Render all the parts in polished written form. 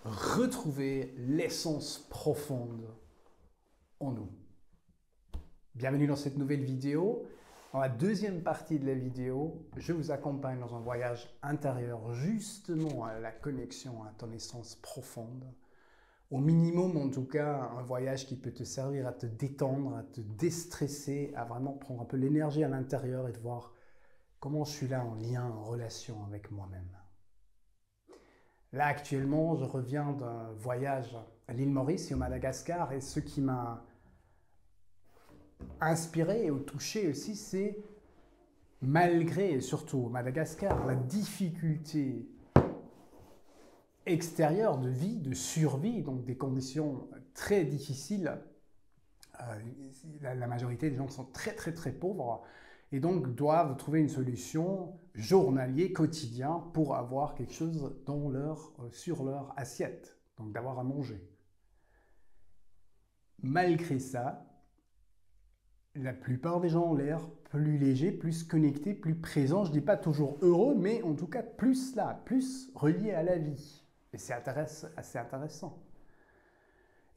retrouver l'essence profonde en nous. Bienvenue dans cette nouvelle vidéo. Dans la deuxième partie de la vidéo, je vous accompagne dans un voyage intérieur justement à la connexion à ton essence profonde. Au minimum, en tout cas, un voyage qui peut te servir à te détendre, à te déstresser, à vraiment prendre un peu l'énergie à l'intérieur et de voir comment je suis là en lien, en relation avec moi-même. Là, actuellement, je reviens d'un voyage à l'île Maurice et au Madagascar et ce qui m'a inspiré et touché aussi, c'est malgré, et surtout au Madagascar, la difficulté extérieure de vie, de survie, donc des conditions très difficiles. La majorité des gens sont très pauvres et donc doivent trouver une solution journalier, quotidien pour avoir quelque chose sur leur assiette, donc d'avoir à manger. Malgré ça, la plupart des gens ont l'air plus légers, plus connectés, plus présents. Je ne dis pas toujours heureux, mais en tout cas plus là, plus reliés à la vie. Et c'est assez intéressant.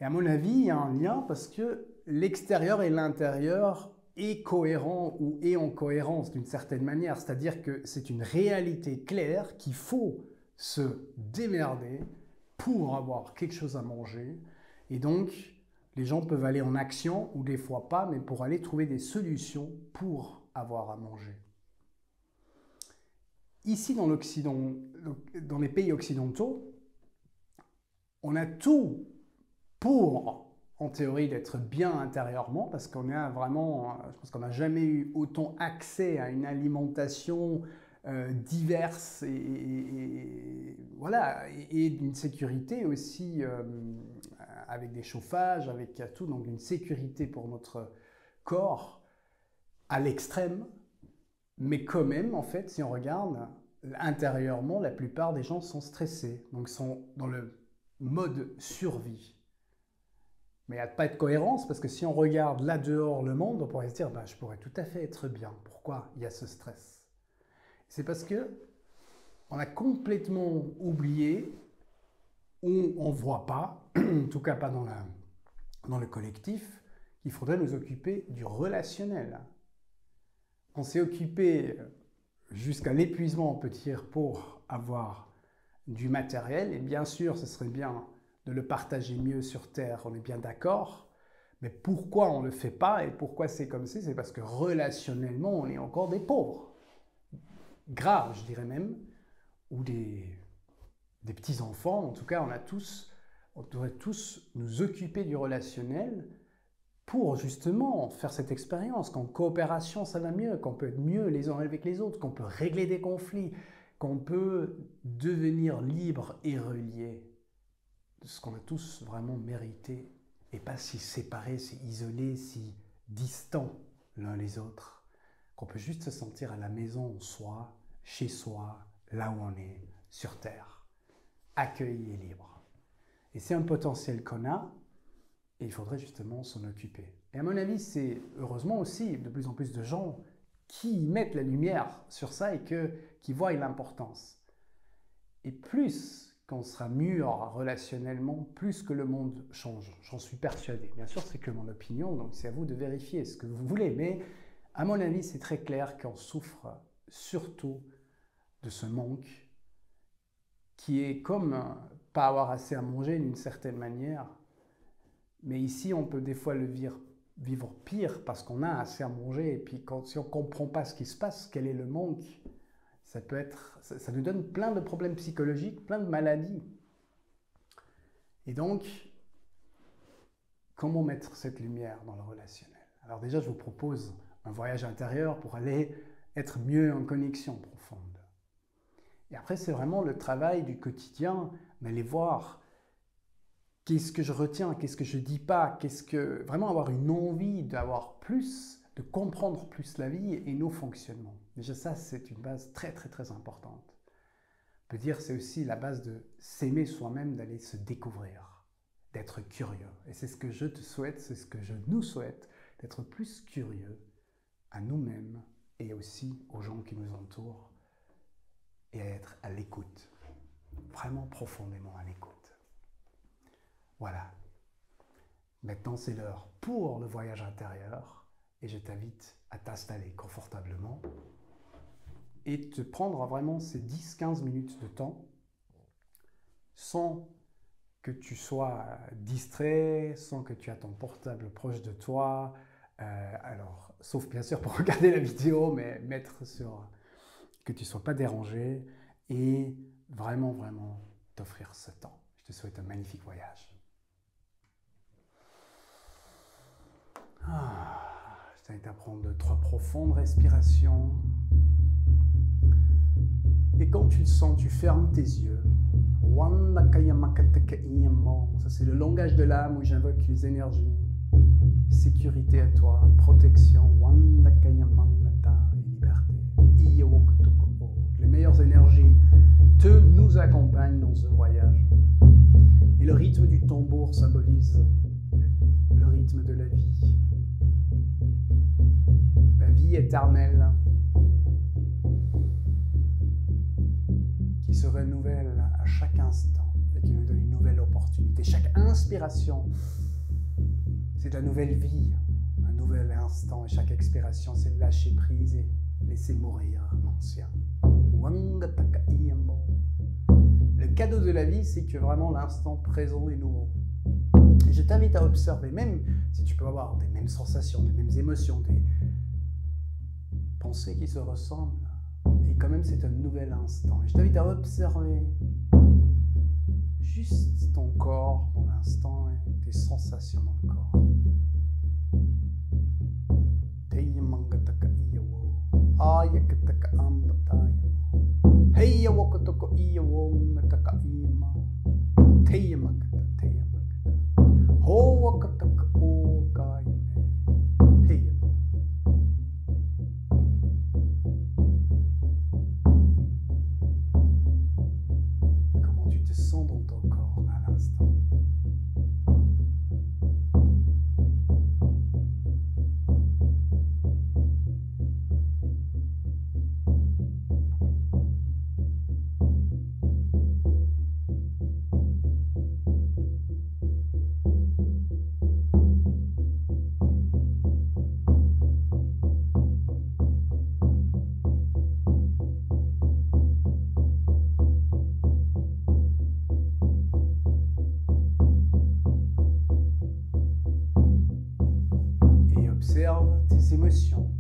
Et à mon avis, il y a un lien parce que l'extérieur et l'intérieur est cohérent ou est en cohérence d'une certaine manière. C'est-à-dire que c'est une réalité claire qu'il faut se démerder pour avoir quelque chose à manger. Et donc, les gens peuvent aller en action ou des fois pas, mais pour aller trouver des solutions pour avoir à manger. Ici, dans l'Occident, dans les pays occidentaux, on a tout pour, en théorie, d'être bien intérieurement, parce qu'on a vraiment, je pense qu'on n'a jamais eu autant accès à une alimentation diverse et d'une sécurité aussi, avec des chauffages, avec tout, donc une sécurité pour notre corps à l'extrême, mais quand même, en fait, si on regarde, intérieurement, la plupart des gens sont stressés, donc sont dans le mode survie. Mais il n'y a pas de cohérence parce que si on regarde là dehors le monde, on pourrait se dire je pourrais tout à fait être bien. Pourquoi il y a ce stress? C'est parce que on a complètement oublié, ou on ne voit pas, en tout cas pas dans le collectif, qu'il faudrait nous occuper du relationnel. On s'est occupé jusqu'à l'épuisement, on peut dire, pour avoir du matériel. Et bien sûr, ce serait bien de le partager mieux sur Terre, on est bien d'accord. Mais pourquoi on ne le fait pas et pourquoi c'est comme ça? C'est parce que relationnellement, on est encore des pauvres. Graves, je dirais même, ou des petits-enfants. En tout cas, on devrait tous nous occuper du relationnel pour justement faire cette expérience qu'en coopération, ça va mieux, qu'on peut être mieux les uns avec les autres, qu'on peut régler des conflits, qu'on peut devenir libre et relié de ce qu'on a tous vraiment mérité et pas si séparés, si isolés, si distants l'un les autres, qu'on peut juste se sentir à la maison en soi, chez soi, là où on est, sur Terre, accueilli et libre. Et c'est un potentiel qu'on a et il faudrait justement s'en occuper. Et à mon avis, c'est heureusement aussi de plus en plus de gens qui mettent la lumière sur ça et qui voient l'importance. Et plus qu'on sera mûr relationnellement, plus que le monde change. J'en suis persuadé. Bien sûr, c'est que mon opinion, donc c'est à vous de vérifier ce que vous voulez. Mais à mon avis, c'est très clair qu'on souffre surtout de ce manque qui est comme pas avoir assez à manger d'une certaine manière. Mais ici, on peut des fois le vivre pire parce qu'on a assez à manger. Et puis si on ne comprend pas ce qui se passe, quel est le manque, ça nous donne plein de problèmes psychologiques, plein de maladies. Et donc, comment mettre cette lumière dans le relationnel? Alors déjà, je vous propose un voyage intérieur pour aller être mieux en connexion profonde. Et après, c'est vraiment le travail du quotidien, d'aller voir qu'est-ce que je retiens, qu'est-ce que je ne dis pas, vraiment avoir une envie d'avoir plus, de comprendre plus la vie et nos fonctionnements. Déjà ça, c'est une base très importante. On peut dire c'est aussi la base de s'aimer soi-même, d'aller se découvrir, d'être curieux. Et c'est ce que je te souhaite, c'est ce que je nous souhaite, d'être plus curieux à nous-mêmes et aussi aux gens qui nous entourent et à être à l'écoute, vraiment profondément à l'écoute. Voilà. Maintenant, c'est l'heure pour le voyage intérieur et je t'invite à t'installer confortablement et te prendre vraiment ces 10-15 minutes de temps sans que tu sois distrait, sans que tu aies ton portable proche de toi. Alors, sauf bien sûr pour regarder la vidéo, mais mettre sur que tu ne sois pas dérangé et vraiment, vraiment t'offrir ce temps. Je te souhaite un magnifique voyage. Je t'invite à prendre 3 profondes respirations. Et quand tu le sens, tu fermes tes yeux. Ça, c'est le langage de l'âme où j'invoque les énergies. Sécurité à toi, protection, et liberté. Les meilleures énergies nous accompagnent dans ce voyage. Et le rythme du tambour symbolise le rythme de la vie. La vie éternelle qui se renouvelle à chaque instant et qui nous donne une nouvelle opportunité. Chaque inspiration, c'est de la nouvelle vie, un nouvel instant. Et chaque expiration, c'est de lâcher prise et laisser mourir l'ancien. Le cadeau de la vie, c'est que vraiment l'instant présent est nouveau. Et je t'invite à observer, même si tu peux avoir des mêmes sensations, des mêmes émotions, des pensées qui se ressemblent, et quand même c'est un nouvel instant. Et je t'invite à observer juste ton corps dans l'instant et tes sensations dans le corps. Comment tu te sens dans ton corps à l'instant? Observe tes émotions.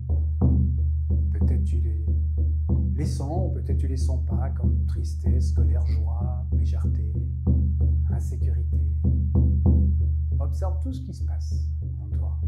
Peut-être tu les sens, ou peut-être tu les sens pas, comme tristesse, colère, joie, légèreté, insécurité. Observe tout ce qui se passe en toi.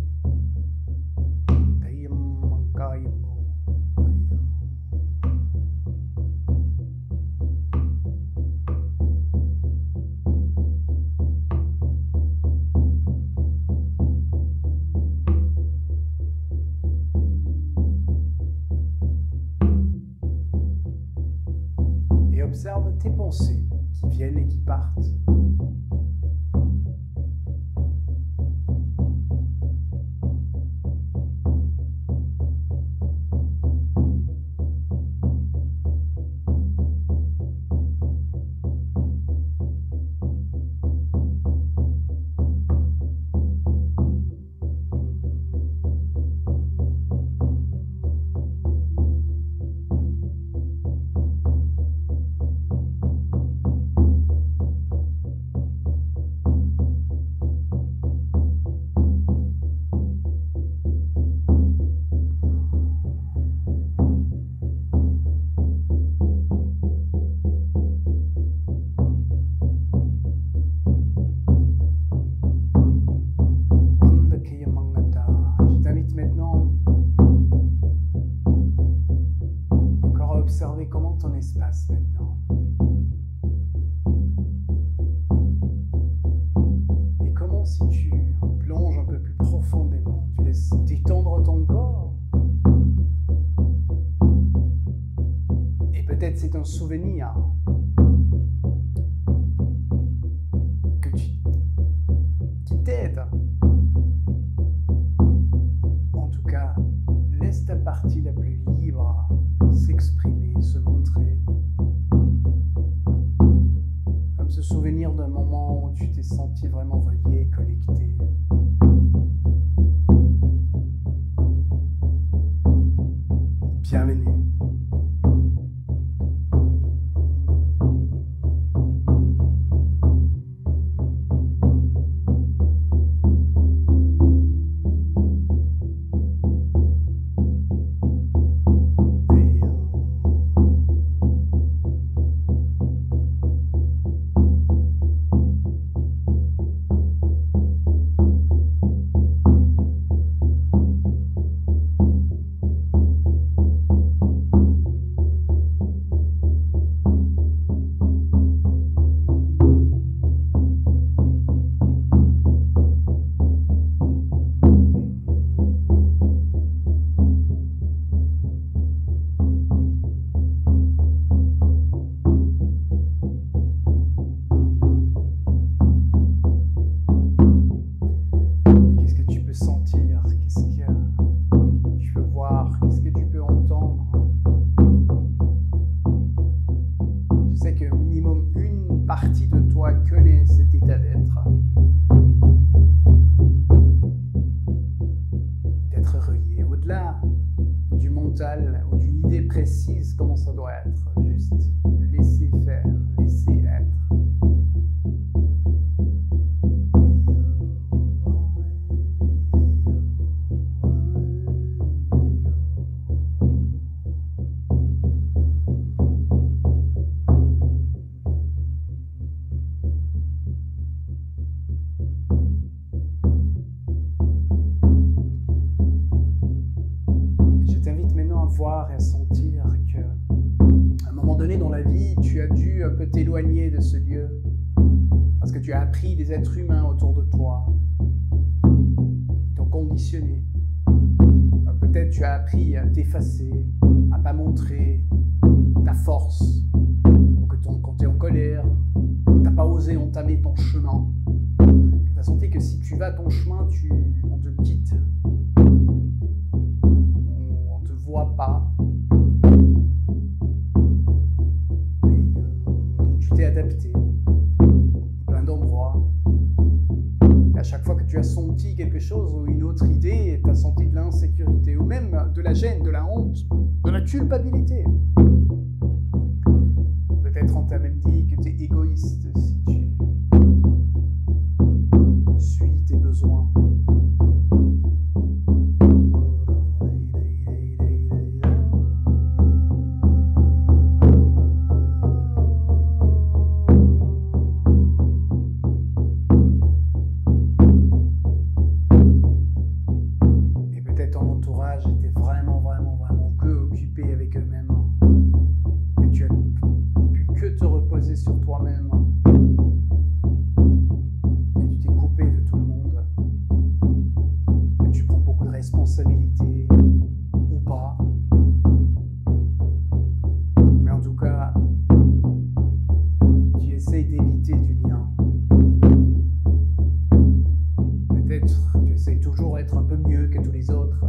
Observe tes pensées qui viennent et qui partent. Observer comment ton espace maintenant. Et comment si tu plonges un peu plus profondément, tu laisses détendre ton corps. Et peut-être c'est un souvenir qui t'aide. En tout cas, laisse ta partie la plus libre s'exprimer, se montrer. Comme ce souvenir souvenir d'un moment où tu t'es senti vraiment relié, connecté. Bienvenue. Ou d'une idée précise comment ça doit être. Juste laisser faire, laisser être. Voir et à sentir que, à un moment donné dans la vie, tu as dû un peu t'éloigner de ce lieu parce que tu as appris des êtres humains autour de toi, qui t'ont conditionné. Donc peut-être tu as appris à t'effacer, à pas montrer ta force, ou que quand tu es en colère, tu n'as pas osé entamer ton chemin, que tu as senti que si tu vas ton chemin, on te quitte. Pas. Donc tu t'es adapté à plein d'endroits. Et à chaque fois que tu as senti quelque chose ou une autre idée, tu as senti de l'insécurité ou même de la gêne, de la honte, de la culpabilité. Peut-être on t'a même dit que tu es égoïste si tu suis tes besoins. Sur toi-même et tu t'es coupé de tout le monde et tu prends beaucoup de responsabilités ou pas, mais en tout cas tu essayes d'éviter du lien. Peut-être tu essayes toujours d'être un peu mieux que tous les autres,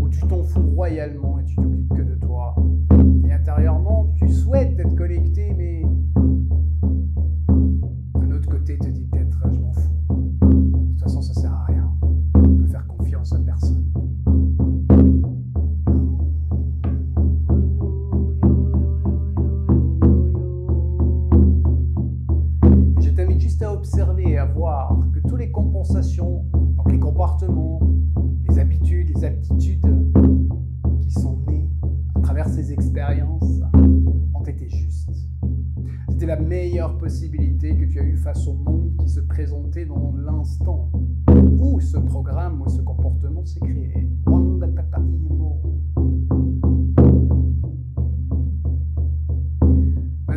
ou tu t'en fous royalement et tu t'occupes que de toi. Et intérieurement, tu souhaites être connecté, mais d'un autre côté, te dit peut-être je m'en fous. De toute façon, ça sert à rien. On peut faire confiance à personne. Et je t'invite juste à observer et à voir que toutes les compensations, donc les comportements, les habitudes, les aptitudes qui sont nées à travers ces expériences ont été justes. C'était la meilleure possibilité que tu as eue face au monde qui se présentait dans l'instant où ce programme ou ce comportement s'est créé.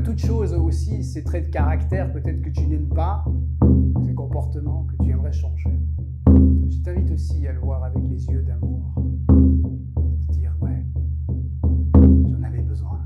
Toute chose aussi, ces traits de caractère peut-être que tu n'aimes pas, ces comportements que tu aimerais changer. Je t'invite aussi à le voir avec les yeux d'amour. Te dire, ouais, j'en avais besoin.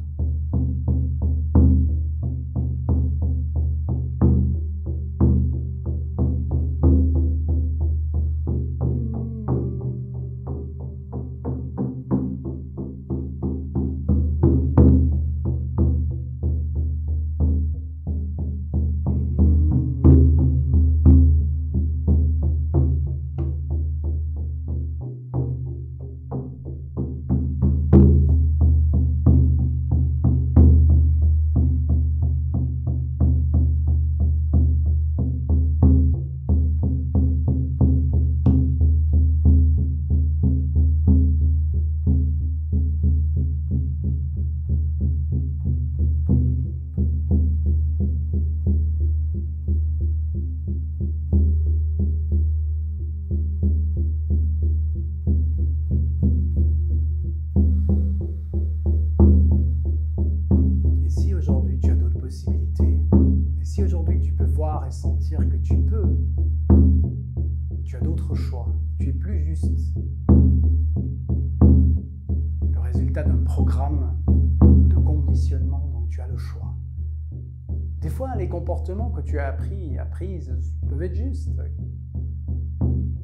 fois, les comportements que tu as apprises peuvent être justes.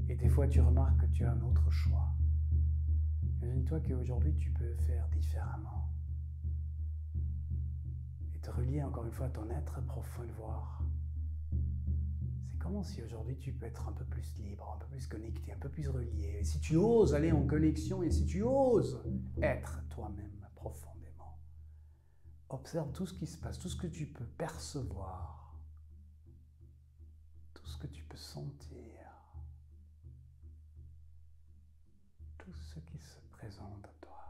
Et des fois, tu remarques que tu as un autre choix. Imagine-toi qu'aujourd'hui, tu peux faire différemment. Et te relier encore une fois à ton être profond, de voir. C'est comme si aujourd'hui, tu peux être un peu plus libre, un peu plus connecté, un peu plus relié. Et si tu oses aller en connexion et si tu oses être toi-même profondément, observe tout ce qui se passe, tout ce que tu peux percevoir, tout ce que tu peux sentir, tout ce qui se présente à toi.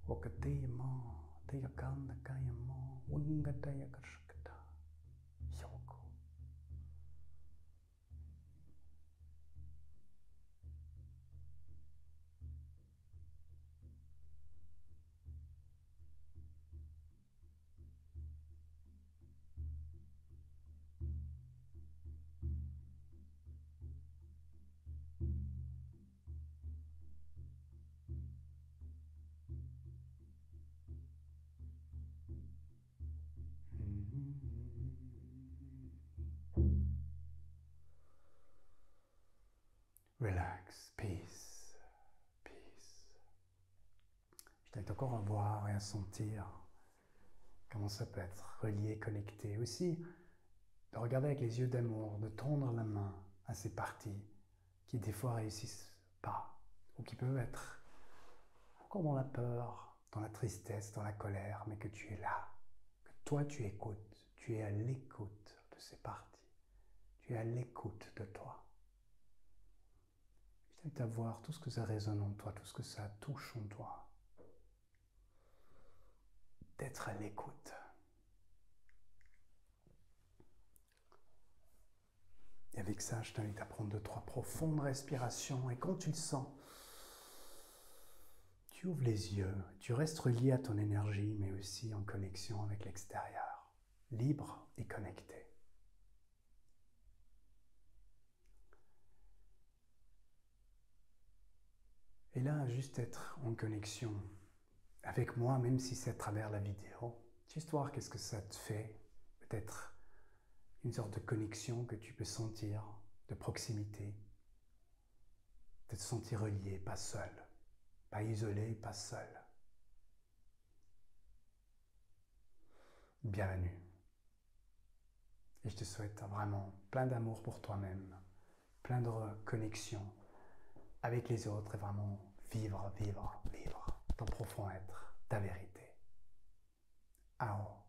Wakateyamo, teyakanda kayamo, wingataya karshakata, yoko. Relax, peace, peace. Je t'invite encore à voir et à sentir comment ça peut être relié, connecté. Aussi, de regarder avec les yeux d'amour, de tendre la main à ces parties qui des fois réussissent pas, ou qui peuvent être encore dans la peur, dans la tristesse, dans la colère, mais que tu es là, que toi tu écoutes, tu es à l'écoute de ces parties, tu es à l'écoute de toi. Je t'invite à voir tout ce que ça résonne en toi, tout ce que ça touche en toi, d'être à l'écoute. Et avec ça, je t'invite à prendre 2-3 profondes respirations, et quand tu le sens, tu ouvres les yeux, tu restes relié à ton énergie, mais aussi en connexion avec l'extérieur, libre et connecté. Et là, juste être en connexion avec moi, même si c'est à travers la vidéo, juste voir qu'est-ce que ça te fait, peut-être une sorte de connexion que tu peux sentir, de proximité, de te sentir relié, pas seul, pas isolé, pas seul. Bienvenue. Et je te souhaite vraiment plein d'amour pour toi-même, plein de connexion avec les autres et vraiment vivre ton profond être, ta vérité. Ao.